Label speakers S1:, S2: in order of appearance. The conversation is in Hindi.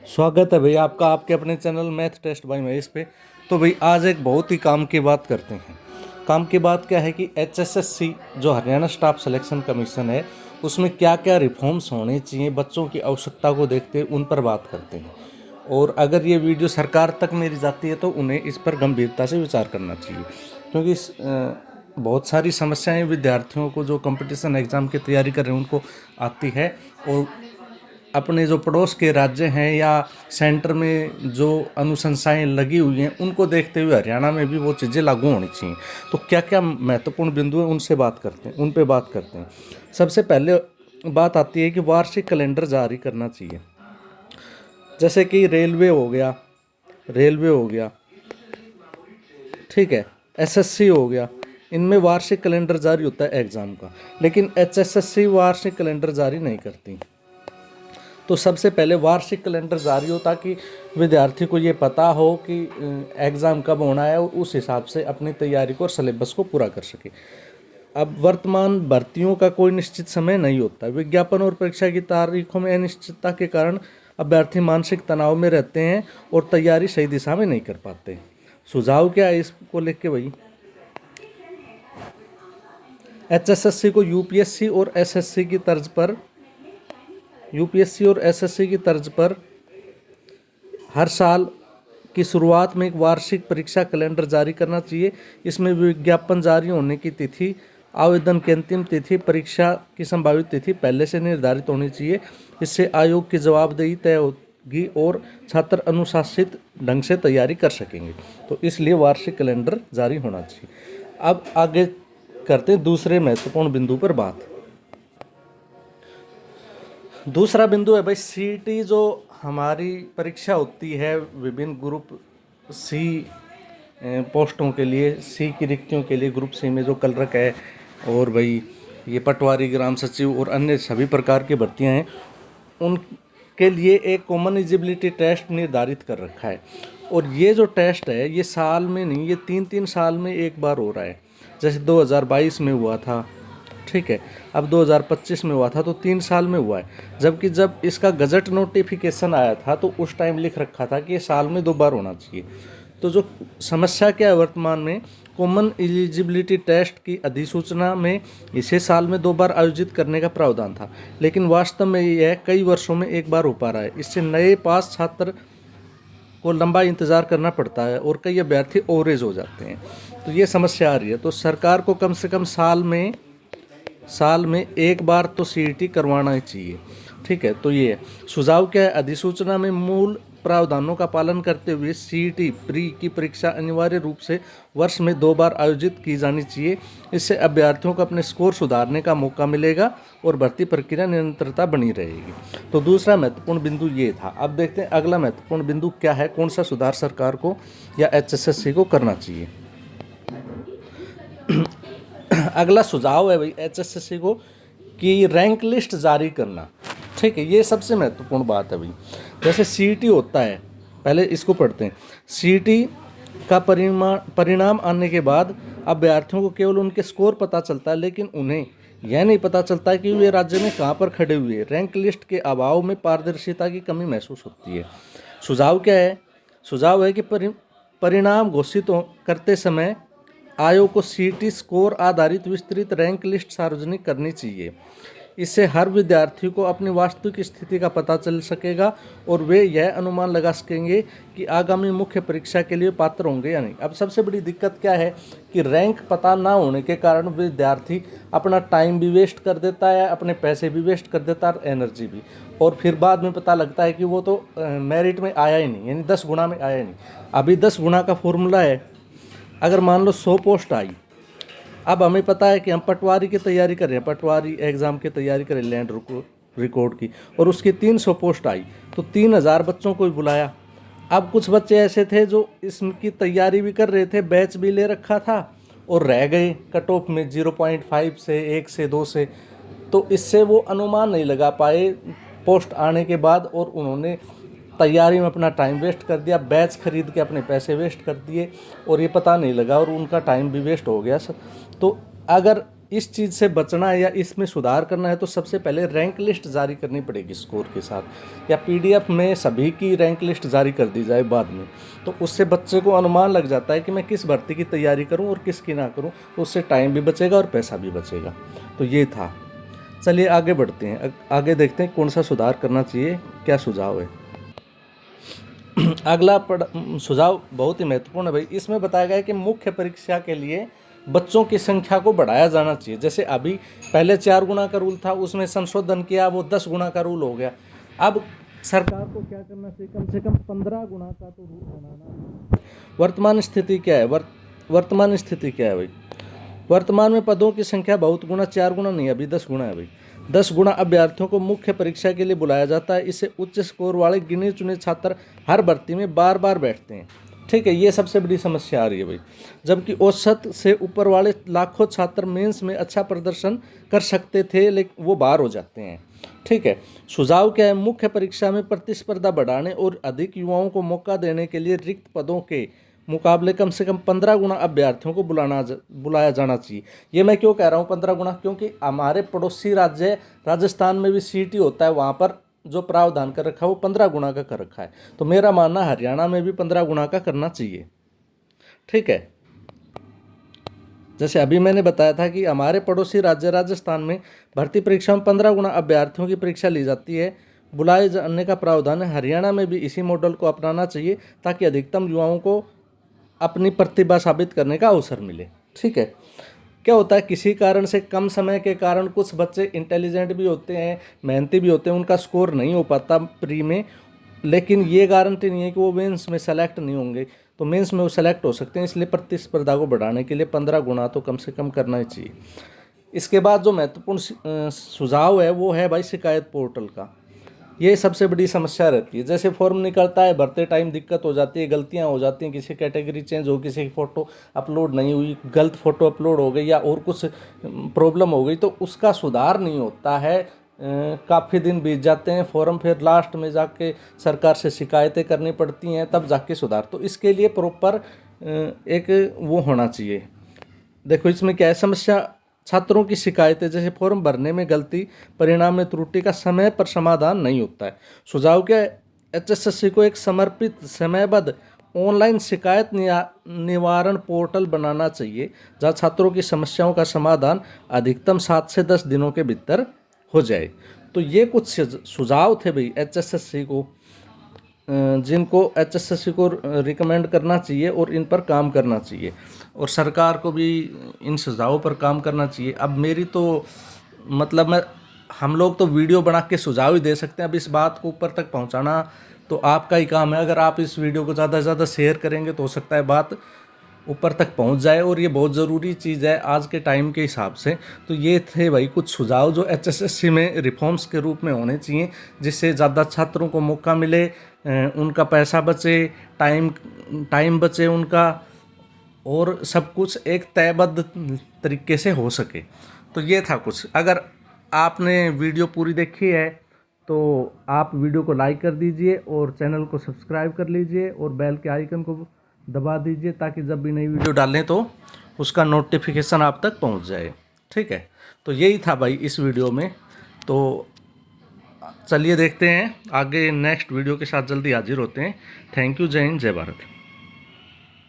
S1: स्वागत है भाई आपका आपके अपने channel math test by Mahesh पे। तो भाई आज एक बहुत ही काम की बात करते हैं। काम की बात क्या है कि HSSC जो हरियाणा स्टाफ सिलेक्शन कमीशन है उसमें क्या क्या रिफॉर्म्स होने चाहिए बच्चों की आवश्यकता को देखते हुए उन पर बात करते हैं। और अगर ये वीडियो सरकार तक मेरी जाती है तो उन्हें इस पर गंभीरता से विचार करना चाहिए, क्योंकि बहुत सारी समस्याएं विद्यार्थियों को जो कंपटीशन एग्ज़ाम की तैयारी कर रहे हैं उनको आती है। और अपने जो पड़ोस के राज्य हैं या सेंटर में जो अनुशंसाएं लगी हुई हैं उनको देखते हुए हरियाणा में भी वो चीज़ें लागू होनी चाहिए। तो क्या क्या महत्वपूर्ण बिंदु हैं उनसे बात करते हैं, उन पे बात करते हैं। सबसे पहले बात आती है कि वार्षिक कैलेंडर जारी करना चाहिए। जैसे कि रेलवे हो गया, ठीक है, एसएससी हो गया, इनमें वार्षिक कैलेंडर जारी होता है एग्ज़ाम का, लेकिन HSSC वार्षिक कैलेंडर जारी नहीं करती। तो सबसे पहले वार्षिक कैलेंडर जारी हो ताकि विद्यार्थी को ये पता हो कि एग्ज़ाम कब होना है और उस हिसाब से अपनी तैयारी को और सिलेबस को पूरा कर सके। अब वर्तमान भर्तियों का कोई निश्चित समय नहीं होता। विज्ञापन और परीक्षा की तारीखों में अनिश्चितता के कारण अभ्यर्थी मानसिक तनाव में रहते हैं और तैयारी सही दिशा में नहीं कर पाते। सुझाव क्या है इसको लेके भाई? HSSC को यूपीएससी और एसएससी की तर्ज पर हर साल की शुरुआत में एक वार्षिक परीक्षा कैलेंडर जारी करना चाहिए। इसमें विज्ञापन जारी होने की तिथि, आवेदन की अंतिम तिथि, परीक्षा की संभावित तिथि पहले से निर्धारित होनी चाहिए। इससे आयोग की जवाबदेही तय होगी और छात्र अनुशासित ढंग से तैयारी कर सकेंगे। तो इसलिए वार्षिक कैलेंडर जारी होना चाहिए। अब आगे करते हैं दूसरे महत्वपूर्ण बिंदु पर बात। दूसरा बिंदु है भाई सीईटी, जो हमारी परीक्षा होती है विभिन्न ग्रुप सी पोस्टों के लिए, सी की रिक्तियों के लिए ग्रुप सी में जो क्लर्क है और भाई ये पटवारी, ग्राम सचिव और अन्य सभी प्रकार की भर्तियां हैं, उनके लिए एक कॉमन एलिजिबिलिटी टेस्ट निर्धारित कर रखा है। और ये जो टेस्ट है ये साल में नहीं, ये 3-3 साल में एक बार हो रहा है। जैसे 2022 में हुआ था, ठीक है, अब 2025 में हुआ था, तो 3 साल में हुआ है। जबकि जब इसका गजट नोटिफिकेशन आया था तो उस टाइम लिख रखा था कि ये साल में 2 बार होना चाहिए। तो जो समस्या क्या है वर्तमान में, कॉमन एलिजिबिलिटी टेस्ट की अधिसूचना में इसे साल में 2 बार आयोजित करने का प्रावधान था, लेकिन वास्तव में यह कई वर्षों में एक बार हो पा रहा है। इससे नए पास छात्र को लंबा इंतज़ार करना पड़ता है और कई अभ्यर्थी ओवरेज हो जाते हैं। तो ये समस्या आ रही है। तो सरकार को कम से कम साल में एक बार तो सीईटी करवाना ही चाहिए, ठीक है। तो ये सुझाव क्या है? अधिसूचना में मूल प्रावधानों का पालन करते हुए सीईटी प्री की परीक्षा अनिवार्य रूप से वर्ष में 2 बार आयोजित की जानी चाहिए। इससे अभ्यर्थियों को अपने स्कोर सुधारने का मौका मिलेगा और भर्ती प्रक्रिया निरंतरता बनी रहेगी। तो दूसरा महत्वपूर्ण बिंदु ये था। अब देखते हैं अगला महत्वपूर्ण बिंदु क्या है, कौन सा सुधार सरकार को या HSSC को करना चाहिए। अगला सुझाव है भाई HSSC को कि रैंक लिस्ट जारी करना, ठीक है, ये सबसे महत्वपूर्ण बात है भाई। जैसे सीईटी होता है, पहले इसको पढ़ते हैं। सीईटी का परिणाम आने के बाद अभ्यर्थियों को केवल उनके स्कोर पता चलता है, लेकिन उन्हें यह नहीं पता चलता है कि वे राज्य में कहाँ पर खड़े हुए। रैंक लिस्ट के अभाव में पारदर्शिता की कमी महसूस होती है। सुझाव क्या है? सुझाव है कि परिणाम घोषित करते समय आयोग को सीईटी स्कोर आधारित विस्तृत रैंक लिस्ट सार्वजनिक करनी चाहिए। इससे हर विद्यार्थी को अपनी वास्तविक स्थिति का पता चल सकेगा और वे यह अनुमान लगा सकेंगे कि आगामी मुख्य परीक्षा के लिए पात्र होंगे या नहीं। अब सबसे बड़ी दिक्कत क्या है कि रैंक पता ना होने के कारण विद्यार्थी अपना टाइम भी वेस्ट कर देता है, अपने पैसे भी वेस्ट कर देता है, एनर्जी भी, और फिर बाद में पता लगता है कि वो तो मेरिट में आया ही नहीं, यानी 10 गुना में आया ही नहीं। अभी 10 गुना का फॉर्मूला है, अगर मान लो 100 पोस्ट आई, अब हमें पता है कि हम पटवारी की तैयारी कर रहे हैं, पटवारी एग्ज़ाम की तैयारी कर रहे हैं लैंड रिकॉर्ड की, और उसकी 300 पोस्ट आई, तो 3000 बच्चों को ही बुलाया। अब कुछ बच्चे ऐसे थे जो इसकी तैयारी भी कर रहे थे, बैच भी ले रखा था और रह गए कट ऑफ में 0.5 से 1 से 2 से। तो इससे वो अनुमान नहीं लगा पाए पोस्ट आने के बाद, और उन्होंने तैयारी में अपना टाइम वेस्ट कर दिया, बैच खरीद के अपने पैसे वेस्ट कर दिए और ये पता नहीं लगा और उनका टाइम भी वेस्ट हो गया। तो अगर इस चीज़ से बचना है या इसमें सुधार करना है तो सबसे पहले रैंक लिस्ट जारी करनी पड़ेगी स्कोर के साथ, या पीडीएफ में सभी की रैंक लिस्ट जारी कर दी जाए बाद में। तो उससे बच्चे को अनुमान लग जाता है कि मैं किस भर्ती की तैयारी करूं और किसकी ना करूं, तो उससे टाइम भी बचेगा और पैसा भी बचेगा। तो ये था। चलिए आगे बढ़ते हैं, आगे देखते हैं कौन सा सुधार करना चाहिए, क्या सुझाव है। अगला सुझाव बहुत ही महत्वपूर्ण है भाई। इसमें बताया गया है कि मुख्य परीक्षा के लिए बच्चों की संख्या को बढ़ाया जाना चाहिए। जैसे अभी पहले 4 गुना का रूल था, उसमें संशोधन किया, वो 10 गुना का रूल हो गया। अब सरकार को क्या करना चाहिए, कम से कम 15 गुना का तो रूल बनाना। वर्तमान स्थिति क्या है, वर्तमान स्थिति क्या है भाई। वर्तमान में पदों की संख्या बहुत गुना, 4 गुना नहीं, अभी 10 गुना है भाई। 10 गुना अभ्यर्थियों को मुख्य परीक्षा के लिए बुलाया जाता है। इससे उच्च स्कोर वाले गिने चुने छात्र हर भर्ती में बार बार बैठते हैं। ठीक है, ये सबसे बड़ी समस्या आ रही है भाई। जबकि औसत से ऊपर वाले लाखों छात्र मेंस में अच्छा प्रदर्शन कर सकते थे, लेकिन वो बाहर हो जाते हैं। ठीक है, सुझाव क्या है, मुख्य परीक्षा में प्रतिस्पर्धा बढ़ाने और अधिक युवाओं को मौका देने के लिए रिक्त पदों के मुकाबले कम से कम 15 गुना अभ्यर्थियों को बुलाया जाना चाहिए। ये मैं क्यों कह रहा हूँ 15 गुना, क्योंकि हमारे पड़ोसी राज्य राजस्थान में भी सीटी होता है, वहाँ पर जो प्रावधान कर रखा है वो 15 गुना का कर रखा है। तो मेरा मानना हरियाणा में भी 15 गुना का करना चाहिए। ठीक है, जैसे अभी मैंने बताया था कि हमारे पड़ोसी राज्य राजस्थान में भर्ती परीक्षा में 15 गुना अभ्यर्थियों की परीक्षा ली जाती है, बुलाए जाने का प्रावधान है। हरियाणा में भी इसी मॉडल को अपनाना चाहिए ताकि अधिकतम युवाओं को अपनी प्रतिभा साबित करने का अवसर मिले। ठीक है, क्या होता है, किसी कारण से कम समय के कारण कुछ बच्चे इंटेलिजेंट भी होते हैं, मेहनती भी होते हैं, उनका स्कोर नहीं हो पाता प्री में, लेकिन ये गारंटी नहीं है कि वो मेंस में सेलेक्ट नहीं होंगे। तो मेंस में वो सेलेक्ट हो सकते हैं। इसलिए प्रतिस्पर्धा को बढ़ाने के लिए 15 गुना तो कम से कम करना ही चाहिए। इसके बाद जो महत्वपूर्ण सुझाव है वो है भाई शिकायत पोर्टल का। ये सबसे बड़ी समस्या रहती है। जैसे फॉर्म निकलता है, भरते टाइम दिक्कत हो जाती है, गलतियां हो जाती हैं, किसी कैटेगरी चेंज हो, किसी की फ़ोटो अपलोड नहीं हुई, गलत फ़ोटो अपलोड हो गई या और कुछ प्रॉब्लम हो गई, तो उसका सुधार नहीं होता है। काफ़ी दिन बीत जाते हैं, फॉर्म फिर लास्ट में जाके सरकार से शिकायतें करनी पड़ती हैं, तब जाके सुधार। तो इसके लिए प्रॉपर एक वो होना चाहिए। देखो इसमें क्या है समस्या, छात्रों की शिकायतें जैसे फॉर्म भरने में गलती, परिणाम में त्रुटि का समय पर समाधान नहीं होता है। सुझाव क्या है, एचएसएससी को एक समर्पित समयबद्ध ऑनलाइन शिकायत निवारण पोर्टल बनाना चाहिए, जहां छात्रों की समस्याओं का समाधान अधिकतम 7 से 10 दिनों के भीतर हो जाए। तो ये कुछ सुझाव थे भाई एचएसएससी को, जिनको एचएसएससी को रिकमेंड करना चाहिए और इन पर काम करना चाहिए, और सरकार को भी इन सुझावों पर काम करना चाहिए। अब मेरी तो मतलब हम लोग तो वीडियो बना के सुझाव ही दे सकते हैं, अब इस बात को ऊपर तक पहुंचाना तो आपका ही काम है। अगर आप इस वीडियो को ज़्यादा से ज़्यादा शेयर करेंगे तो हो सकता है बात ऊपर तक पहुंच जाए, और ये बहुत ज़रूरी चीज़ है आज के टाइम के हिसाब से। तो ये थे भाई कुछ सुझाव जो एचएसएससी में रिफॉर्म्स के रूप में होने चाहिए, जिससे ज़्यादा छात्रों को मौका मिले, उनका पैसा बचे, टाइम बचे उनका, और सब कुछ एक तयबद्ध तरीके से हो सके। तो ये था कुछ। अगर आपने वीडियो पूरी देखी है तो आप वीडियो को लाइक कर दीजिए और चैनल को सब्सक्राइब कर लीजिए और बेल के आइकन को दबा दीजिए, ताकि जब भी नई वीडियो डालें तो उसका नोटिफिकेशन आप तक पहुंच जाए। ठीक है, तो यही था भाई इस वीडियो में। तो चलिए देखते हैं आगे, नेक्स्ट वीडियो के साथ जल्दी हाजिर होते हैं। थैंक यू, जय हिंद, जय भारत।